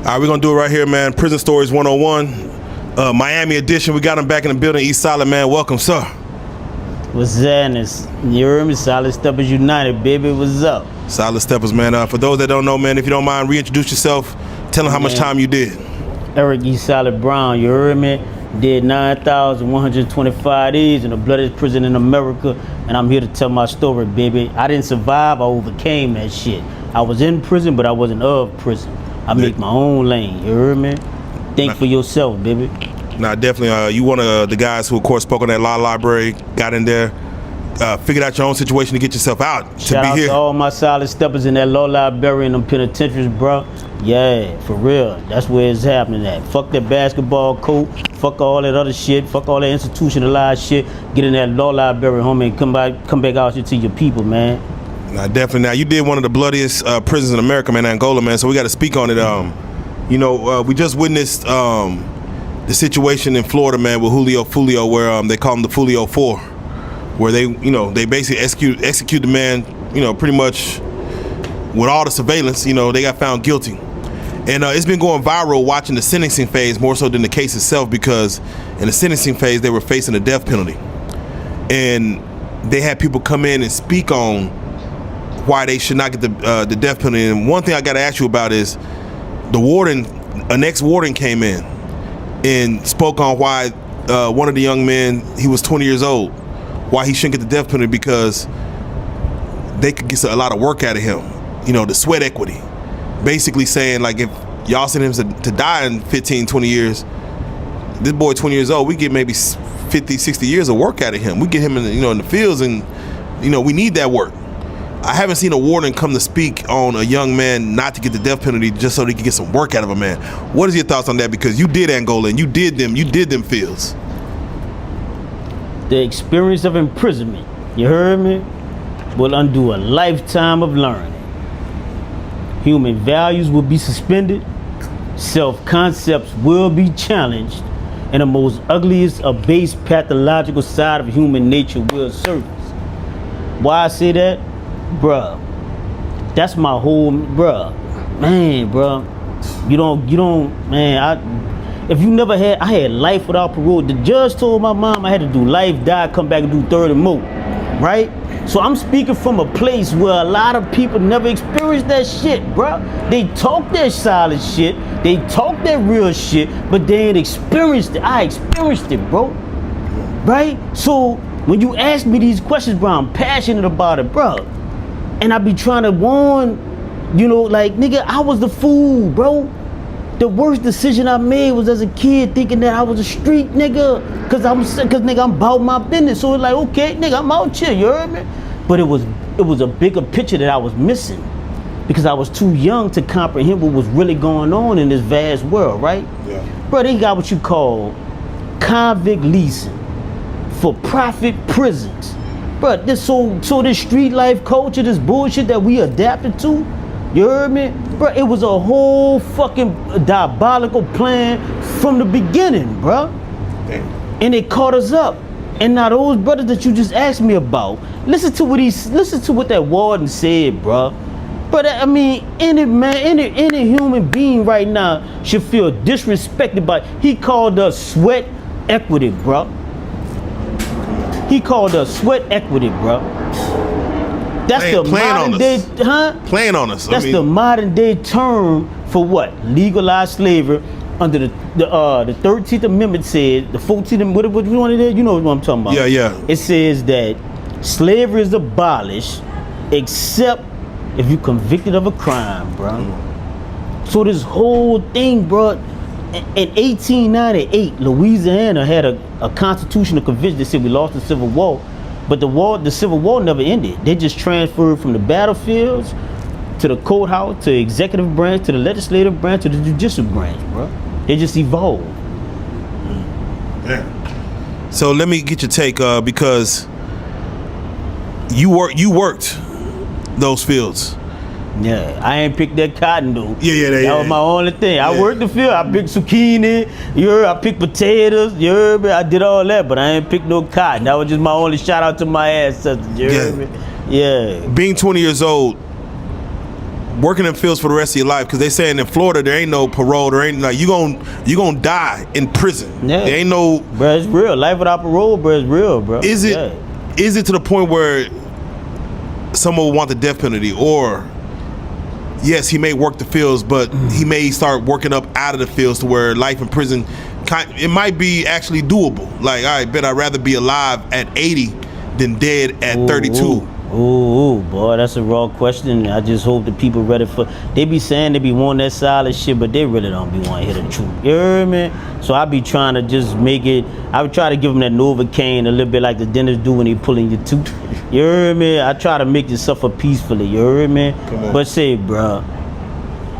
All right, we're going to do it right here, man. Prison Stories 101. Miami edition. We got him back in the building. East Solid, man. Welcome, sir. What's that? You heard me? Solid Steppers United, baby. What's up? Solid Steppers, man. For those that don't know, man, if you don't mind, reintroduce yourself. Tell them how much time you did. Eric E. Solid Brown, you heard me? Did 9,125 days in the bloodiest prison in America, and I'm here to tell my story, baby. I didn't survive. I overcame that shit. I was in prison, but I wasn't of prison. I make my own lane, you heard me? Think for yourself, baby. Nah, definitely. You one of the guys who, of course, spoke on that law library, got in there, figured out your own situation to get yourself out. Shout out to all my solid steppers in that law library and them penitentiaries, bro. Yeah, for real. That's where it's happening at. Fuck that basketball coach. Fuck all that other shit. Fuck all that institutionalized shit. Get in that law library, homie, and come back out here to your people, man. Nah, definitely. Now, you did one of the bloodiest prisons in America, man, Angola, man. So we got to speak on it. You know, we just witnessed the situation in Florida, man, with Foolio, where they call him the Foolio 4, where they basically execute the man, pretty much with all the surveillance. They got found guilty. And it's been going viral watching the sentencing phase more so than the case itself, because in the sentencing phase, they were facing the death penalty. And they had people come in and speak on why they should not get the death penalty. And one thing I got to ask you about is the warden, an ex-warden came in and spoke on why one of the young men, he was 20 years old, why he shouldn't get the death penalty, because they could get a lot of work out of him. The sweat equity. Basically saying, like, if y'all send him to die in 15, 20 years, this boy 20 years old, we get maybe 50, 60 years of work out of him. We get him in the fields, and we need that work. I haven't seen a warden come to speak on a young man not to get the death penalty just so they can get some work out of a man. What is your thoughts on that? Because you did Angola and you did them fields. The experience of imprisonment, you heard me, will undo a lifetime of learning. Human values will be suspended, self-concepts will be challenged, and the most ugliest, abased, pathological side of human nature will surface. Why I say that? Bruh, that's my whole, bruh, man, bruh, you don't, man, if you never had, I had life without parole. The judge told my mom I had to do life, die, come back and do 30 more, right? So I'm speaking from a place where a lot of people never experienced that shit, bruh. They talk that solid shit, they talk that real shit, but they ain't experienced it. I experienced it, bro, right? So when you ask me these questions, bro, I'm passionate about it, bro. And I be trying to warn, like, nigga, I was the fool, bro. The worst decision I made was as a kid thinking that I was a street nigga. Cause nigga, I'm about my business. So it's like, okay, nigga, I'm out here, you heard me? But it was a bigger picture that I was missing, because I was too young to comprehend what was really going on in this vast world, right? Yeah. Bro, they got what you call convict leasing, for profit prisons. But this street life culture, this bullshit that we adapted to, you heard me? Bro, it was a whole fucking diabolical plan from the beginning, bro. Damn. And it caught us up. And now those brothers that you just asked me about, listen to what that warden said, bro. But I mean, any human being right now should feel disrespected by. He called us sweat equity, bro. He called us sweat equity, bro. That's the modern day, huh? Playing on us. That's the modern day term for what? Legalized slavery under the 13th Amendment said, the 14th, what one it is? You know what I'm talking about. Yeah. It says that slavery is abolished except if you're convicted of a crime, bro. So this whole thing, bro, in 1898, Louisiana had a constitutional convention that said we lost the Civil War, but the Civil War never ended. They just transferred from the battlefields to the courthouse, to the executive branch, to the legislative branch, to the judicial branch, bro. They just evolved. Yeah. So let me get your take, because you worked those fields. Yeah, I ain't picked that cotton though. That was my only thing. I worked the field. I picked zucchini. I picked potatoes. You heard me? I did all that, but I ain't picked no cotton. That was just my only shout out to my ancestors. You heard me? Yeah. Being 20 years old, working in fields for the rest of your life, because they saying in Florida there ain't no parole, there ain't like you gonna die in prison. Yeah. There ain't no. Bro, it's real. Life without parole, bro, is real, bro. Is it? Is it to the point where someone will want the death penalty, or yes, he may work the fields, but he may start working up out of the fields to where life in prison, it might be actually doable. Like, all right, bet I'd rather be alive at 80 than dead at 32. Ooh, boy, that's a raw question. I just hope the people ready for. They be saying they be wanting that solid shit, but they really don't be wanting to hear the truth. You heard me? So I be trying to just make it. I would try to give them that Novocaine a little bit like the dentist do when he pulling your tooth. You heard me? I try to make you suffer peacefully. You heard me? But say, bruh.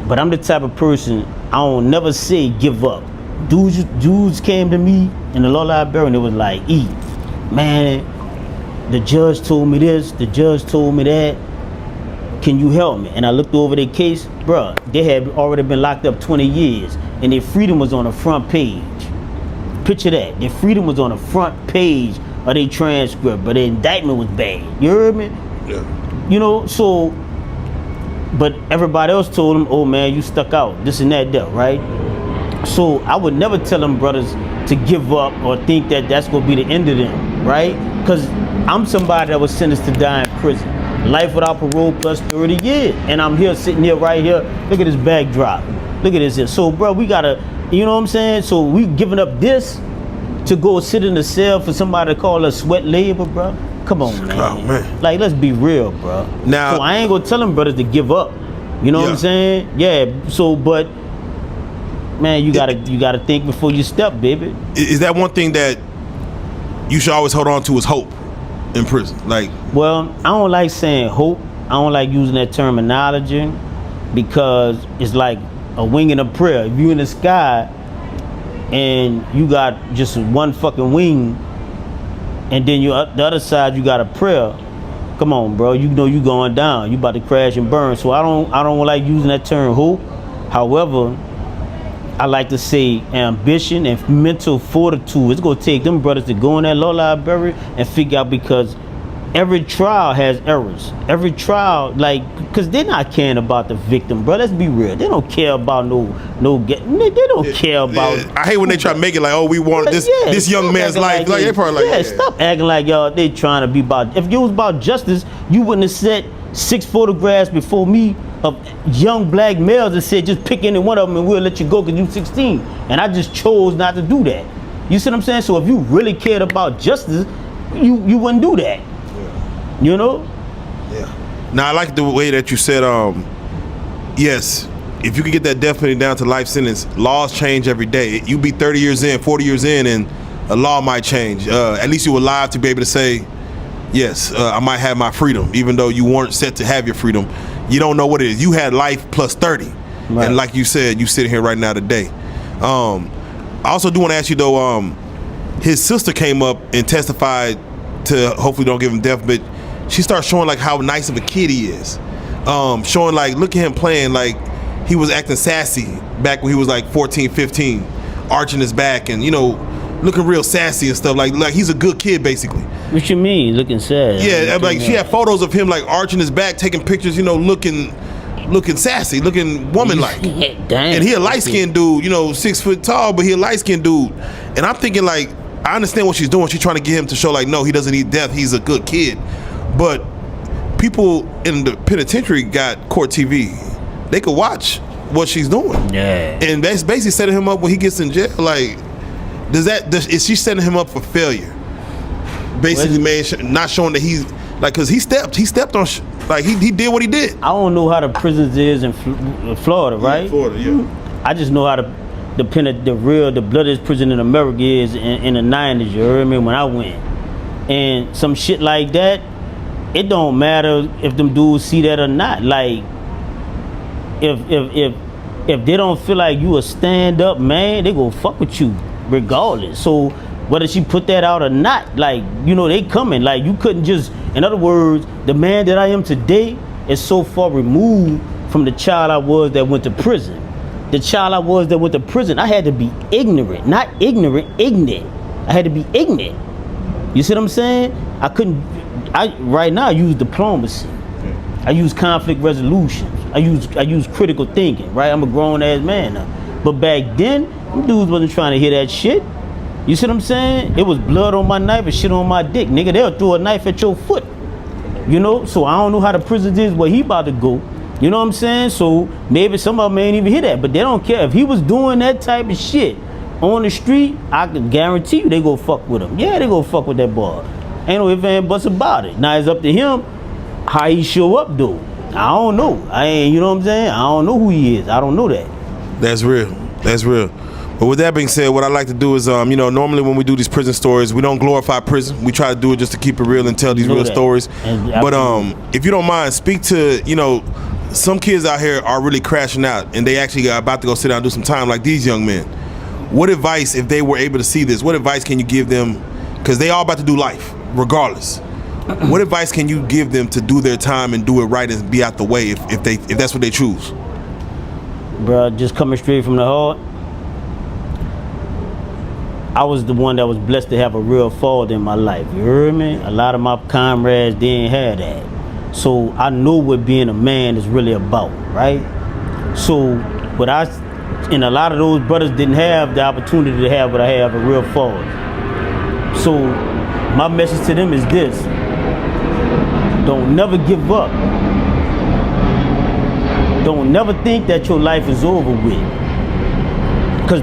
But I'm the type of person I don't never say give up. Dudes came to me in the law library and it was like, man. The judge told me this, the judge told me that. Can you help me? And I looked over their case, bruh, they had already been locked up 20 years and their freedom was on the front page. Picture that. Their freedom was on the front page of their transcript, but the indictment was bad. You heard me? Yeah. You know, so, but everybody else told them, oh man, you stuck out, this and that, right? So I would never tell them brothers to give up or think that that's gonna be the end of them, right? Because I'm somebody that was sentenced to die in prison. Life without parole plus 30 years. And I'm here sitting here right here. Look at this backdrop. Look at this here. So, bro, we gotta, you know what I'm saying? So we giving up this to go sit in the cell for somebody to call us sweat labor, bro? Come on, man. Oh, man. Like, let's be real, bro. Now, so I ain't gonna tell them brothers to give up. You know what I'm saying? Yeah, so, but, man, you gotta think before you step, baby. Is that one thing that you should always hold on to is hope in prison? Like, well, I don't like saying hope. I don't like using that terminology because it's like a wing and a prayer. If you in the sky and you got just one fucking wing and then the other side you got a prayer, come on, bro, you know you going down. You about to crash and burn. So I don't like using that term hope. However, I like to say ambition and mental fortitude. It's gonna take them brothers to go in that law library and figure out, because every trial has errors. Every trial, like, because they're not caring about the victim, bro. Let's be real. They don't care about they don't care about. I hate when they try to make it like, oh, we want this young man's life. Like, they probably like, stop acting like y'all. They trying to be about. If it was about justice, you wouldn't have set 6 photographs before me of young black males that said just pick any one of them and we'll let you go because you 16. And I just chose not to do that. You see what I'm saying? So if you really cared about justice, you wouldn't do that. Yeah. You know? Yeah. Now I like the way that you said, yes, if you could get that death penalty down to life sentence, laws change every day. You be 30 years in, 40 years in, and a law might change. At least you're alive to be able to say, yes, I might have my freedom, even though you weren't set to have your freedom. You don't know what it is. You had life plus 30. Right. And like you said, you sitting here right now today. I also do want to ask you, though, his sister came up and testified to, hopefully don't give him death, but she starts showing like how nice of a kid he is. Showing like, look at him playing, like he was acting sassy back when he was like 14, 15, arching his back and, you know, looking real sassy and stuff. Like he's a good kid, basically. What you mean, looking sad? Yeah, like she had photos of him like arching his back, taking pictures, you know, looking sassy, looking woman-like. Damn. And he a light-skinned dude, you know, 6 foot tall, but he a light-skinned dude. And I'm thinking like, I understand what she's doing. She's trying to get him to show like, no, he doesn't need death. He's a good kid. But people in the penitentiary got court TV. They could watch what she's doing. Yeah. And that's basically setting him up when he gets in jail. Like, is she setting him up for failure? Basically, not showing that he's like, cause he stepped on, like he did what he did. I don't know how the prisons is in Florida, right? Yeah, Florida, yeah. I just know how the bloodiest prison in America is in the 90s. You heard me when I went, and some shit like that. It don't matter if them dudes see that or not. Like, if they don't feel like you a stand up man, they go fuck with you regardless. So whether she put that out or not, like, you know, they coming. Like, you couldn't just, in other words, the man that I am today is so far removed from the child I was that went to prison. The child I was that went to prison, I had to be ignorant, not ignorant, ignorant. I had to be ignorant. You see what I'm saying? Right now I use diplomacy. I use conflict resolutions. I use critical thinking, right? I'm a grown ass man now. But back then, them dudes wasn't trying to hear that shit. You see what I'm saying? It was blood on my knife and shit on my dick, nigga. They'll throw a knife at your foot. You know, so I don't know how the prison is where he about to go. You know what I'm saying? So maybe some of them ain't even hear that, but they don't care. If he was doing that type of shit on the street, I can guarantee you they go fuck with him. Yeah, they go fuck with that boy. Ain't no ifs, ands, buts about it. Now it's up to him how he show up though. I don't know. I ain't, you know what I'm saying? I don't know who he is. I don't know that. That's real. That's real. But with that being said, what I like to do is, you know, normally when we do these prison stories, we don't glorify prison. We try to do it just to keep it real and tell these real stories. But if you don't mind, speak to, you know, some kids out here are really crashing out and they actually are about to go sit down and do some time like these young men. What advice, if they were able to see this, what advice can you give them? Because they all about to do life, regardless. What advice can you give them to do their time and do it right and be out the way if that's what they choose? Bruh, just coming straight from the heart. I was the one that was blessed to have a real father in my life. You heard me? A lot of my comrades didn't have that. So I know what being a man is really about, right? So what and a lot of those brothers didn't have the opportunity to have what I have, a real father. So my message to them is this: don't never give up. Don't never think that your life is over with. Cause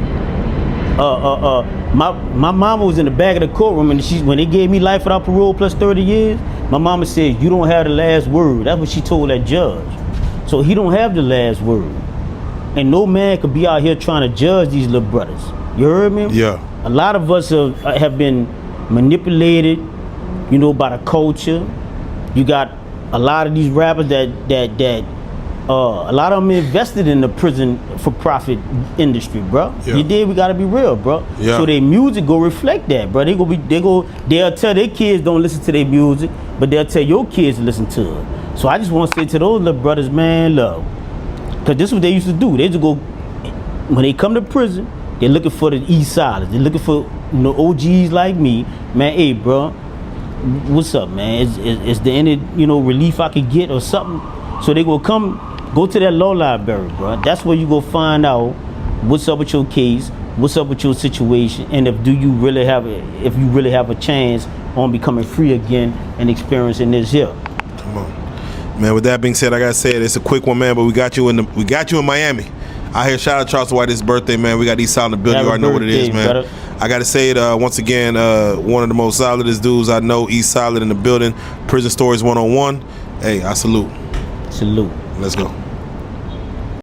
my mama was in the back of the courtroom, and when they gave me life without parole plus 30 years, my mama said, you don't have the last word. That's what she told that judge. So he don't have the last word. And no man could be out here trying to judge these little brothers. You heard me? Yeah. A lot of us have been manipulated, you know, by the culture. You got a lot of these rappers that a lot of them invested in the prison for profit industry, bro. Yeah. You did. We gotta be real, bro. Yeah. So their music go reflect that, bro. They'll tell their kids don't listen to their music, but they'll tell your kids to listen to it. So I just want to say to those little brothers, man, love, cause this is what they used to do. They just go when they come to prison. They're looking for the East Siders. They're looking for, you know, OGs like me, man. Hey, bro, what's up, man? Is there any, you know, relief I could get or something? So they go to that law library, bro. That's where you go find out what's up with your case, what's up with your situation, and if you really have a chance on becoming free again and experiencing this here. Come on, man. With that being said, I gotta say it's a quick one, man. But we got you in Miami. I hear shout out Charles White, his birthday, man. We got East Side in the building. You already know what it is, man. Brother. I gotta say it once again. One of the most solidest dudes I know, East Solid in the building. Prison Stories 101. Hey, I salute. Salute. Let's go.